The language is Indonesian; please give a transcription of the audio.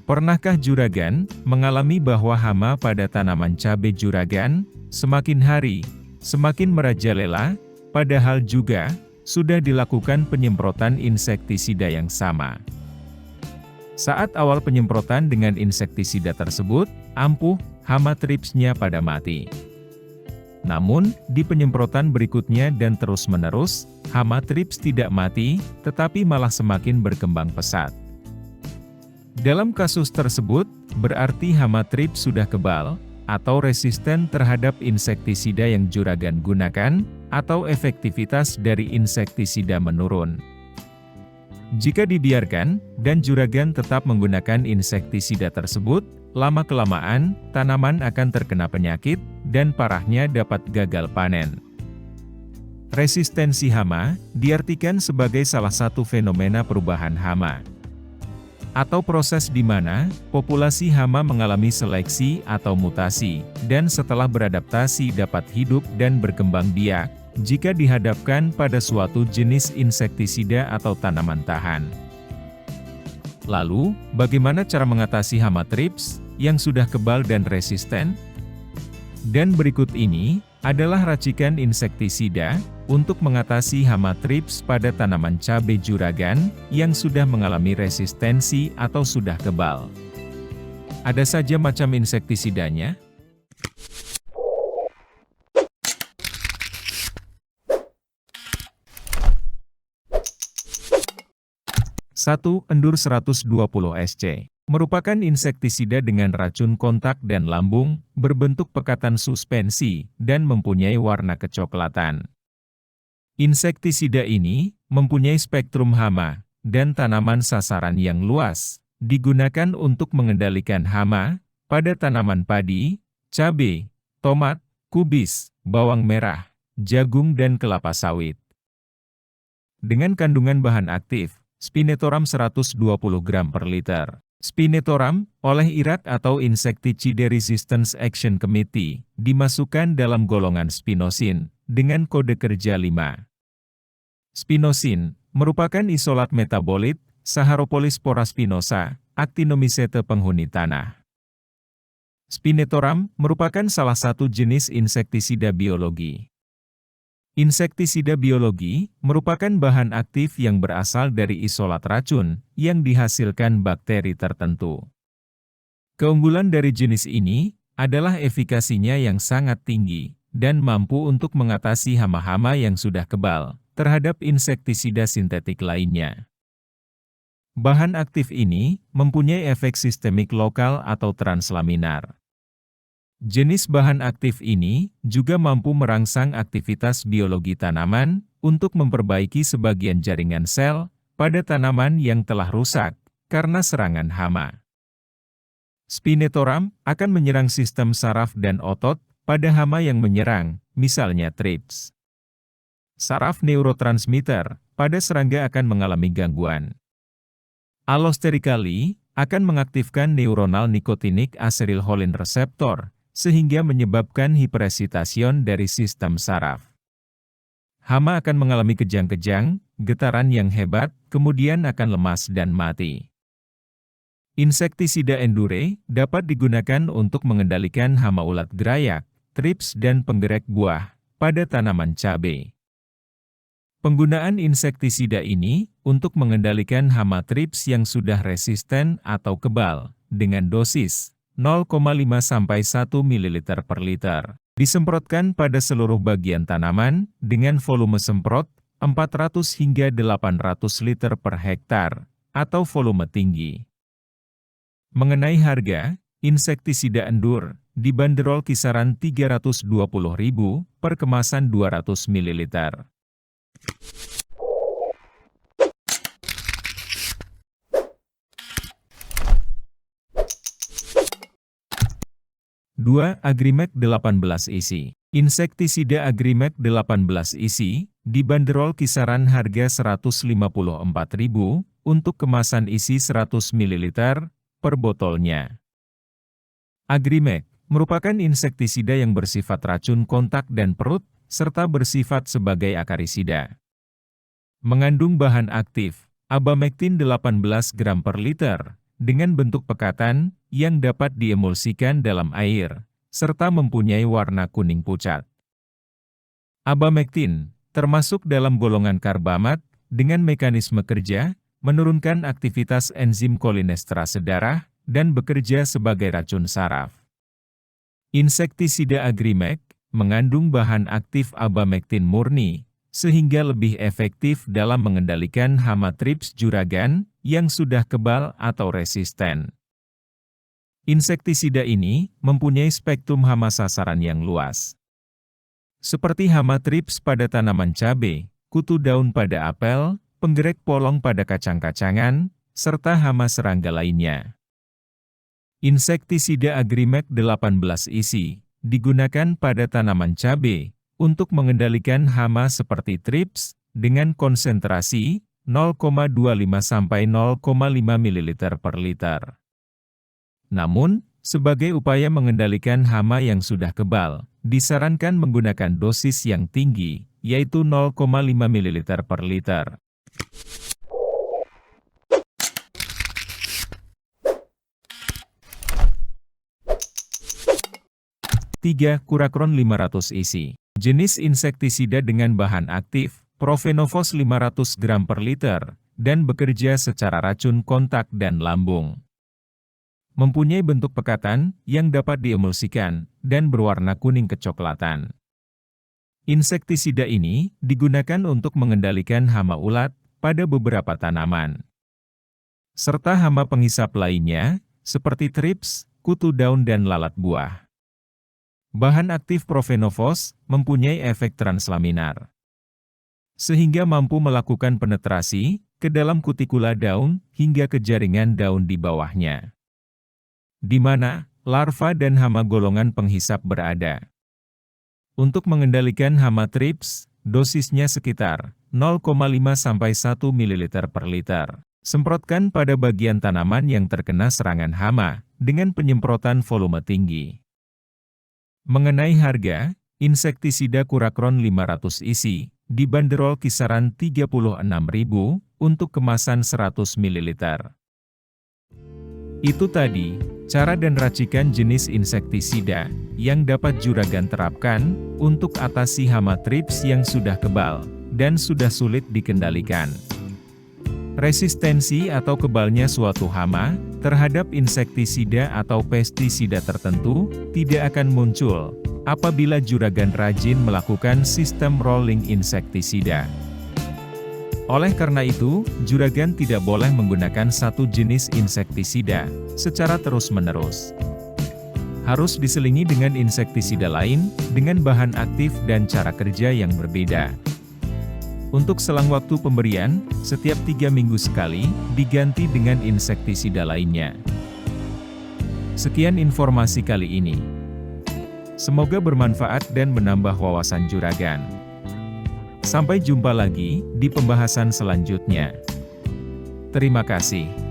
Pernahkah juragan mengalami bahwa hama pada tanaman cabai juragan semakin hari semakin merajalela, padahal juga sudah dilakukan penyemprotan insektisida yang sama? Saat awal penyemprotan dengan insektisida tersebut, ampuh, hama tripsnya pada mati. Namun, di penyemprotan berikutnya dan terus-menerus, hama trips tidak mati, tetapi malah semakin berkembang pesat. Dalam kasus tersebut, berarti hama trips sudah kebal, atau resisten terhadap insektisida yang juragan gunakan, atau efektivitas dari insektisida menurun. Jika dibiarkan, dan juragan tetap menggunakan insektisida tersebut, lama-kelamaan, tanaman akan terkena penyakit, dan parahnya dapat gagal panen. Resistensi hama diartikan sebagai salah satu fenomena perubahan hama, atau proses di mana populasi hama mengalami seleksi atau mutasi, dan setelah beradaptasi dapat hidup dan berkembang biak, jika dihadapkan pada suatu jenis insektisida atau tanaman tahan. Lalu, bagaimana cara mengatasi hama trips yang sudah kebal dan resisten? Dan berikut ini adalah racikan insektisida untuk mengatasi hama trips pada tanaman cabai juragan yang sudah mengalami resistensi atau sudah kebal. Ada saja macam insektisidanya. 1. Endur 120 SC. Merupakan insektisida dengan racun kontak dan lambung, berbentuk pekatan suspensi, dan mempunyai warna kecoklatan. Insektisida ini mempunyai spektrum hama dan tanaman sasaran yang luas, digunakan untuk mengendalikan hama pada tanaman padi, cabai, tomat, kubis, bawang merah, jagung dan kelapa sawit. Dengan kandungan bahan aktif, Spinetoram 120 gram per liter. Spinetoram, oleh IRAC atau Insecticide Resistance Action Committee, dimasukkan dalam golongan spinosin, dengan kode kerja 5. Spinosin, merupakan isolat metabolit, Saharopolyspora spinosa, actinomycete penghuni tanah. Spinetoram, merupakan salah satu jenis insektisida biologi. Insektisida biologi merupakan bahan aktif yang berasal dari isolat racun yang dihasilkan bakteri tertentu. Keunggulan dari jenis ini adalah efikasinya yang sangat tinggi dan mampu untuk mengatasi hama-hama yang sudah kebal terhadap insektisida sintetik lainnya. Bahan aktif ini mempunyai efek sistemik lokal atau translaminar. Jenis bahan aktif ini juga mampu merangsang aktivitas biologi tanaman untuk memperbaiki sebagian jaringan sel pada tanaman yang telah rusak karena serangan hama. Spinetoram akan menyerang sistem saraf dan otot pada hama yang menyerang, misalnya trips. Saraf neurotransmitter pada serangga akan mengalami gangguan. Allosterically akan mengaktifkan neuronal nikotinik acetylcholine reseptor, sehingga menyebabkan hiperesitasion dari sistem saraf. Hama akan mengalami kejang-kejang, getaran yang hebat, kemudian akan lemas dan mati. Insektisida Endure dapat digunakan untuk mengendalikan hama ulat gerayak, trips dan penggerak buah pada tanaman cabai. Penggunaan insektisida ini untuk mengendalikan hama trips yang sudah resisten atau kebal, dengan dosis 0,5–1 ml per liter. Disemprotkan pada seluruh bagian tanaman, dengan volume semprot 400 hingga 800 liter per hektar, atau volume tinggi. Mengenai harga, insektisida Endur dibanderol kisaran Rp320.000 per kemasan 200 ml. 2. Agrimek 18 isi. Insektisida Agrimek 18 isi dibanderol kisaran harga Rp154.000 untuk kemasan isi 100 ml per botolnya. Agrimek merupakan insektisida yang bersifat racun kontak dan perut, serta bersifat sebagai akarisida. Mengandung bahan aktif, abamectin 18 gram per liter, dengan bentuk pekatan yang dapat diemulsikan dalam air, serta mempunyai warna kuning pucat. Abamectin termasuk dalam golongan karbamat dengan mekanisme kerja menurunkan aktivitas enzim kolinesterase darah dan bekerja sebagai racun saraf. Insektisida Agrimek mengandung bahan aktif abamectin murni, sehingga lebih efektif dalam mengendalikan hama trips juragan yang sudah kebal atau resisten. Insektisida ini mempunyai spektrum hama sasaran yang luas, seperti hama trips pada tanaman cabai, kutu daun pada apel, penggerek polong pada kacang-kacangan, serta hama serangga lainnya. Insektisida Agrimek 18 isi digunakan pada tanaman cabai untuk mengendalikan hama seperti trips dengan konsentrasi 0,25 sampai 0,5 ml per liter. Namun, sebagai upaya mengendalikan hama yang sudah kebal, disarankan menggunakan dosis yang tinggi, yaitu 0,5 ml per liter. Kurakron 500 isi. Jenis insektisida dengan bahan aktif, Profenofos 500 gram per liter, dan bekerja secara racun kontak dan lambung. Mempunyai bentuk pekatan yang dapat diemulsikan dan berwarna kuning kecoklatan. Insektisida ini digunakan untuk mengendalikan hama ulat pada beberapa tanaman, serta hama penghisap lainnya, seperti trips, kutu daun dan lalat buah. Bahan aktif Profenofos mempunyai efek translaminar, sehingga mampu melakukan penetrasi ke dalam kutikula daun hingga ke jaringan daun di bawahnya, di mana larva dan hama golongan penghisap berada. Untuk mengendalikan hama trips, dosisnya sekitar 0,5 sampai 1 ml per liter. Semprotkan pada bagian tanaman yang terkena serangan hama dengan penyemprotan volume tinggi. Mengenai harga, insektisida Kurakron 500 isi dibanderol kisaran Rp36.000 untuk kemasan 100 ml. Itu tadi cara dan racikan jenis insektisida yang dapat juragan terapkan untuk atasi hama trips yang sudah kebal dan sudah sulit dikendalikan. Resistensi atau kebalnya suatu hama terhadap insektisida atau pestisida tertentu tidak akan muncul apabila juragan rajin melakukan sistem rolling insektisida. Oleh karena itu, juragan tidak boleh menggunakan satu jenis insektisida secara terus-menerus. Harus diselingi dengan insektisida lain dengan bahan aktif dan cara kerja yang berbeda. Untuk selang waktu pemberian, setiap 3 minggu sekali, diganti dengan insektisida lainnya. Sekian informasi kali ini. Semoga bermanfaat dan menambah wawasan juragan. Sampai jumpa lagi di pembahasan selanjutnya. Terima kasih.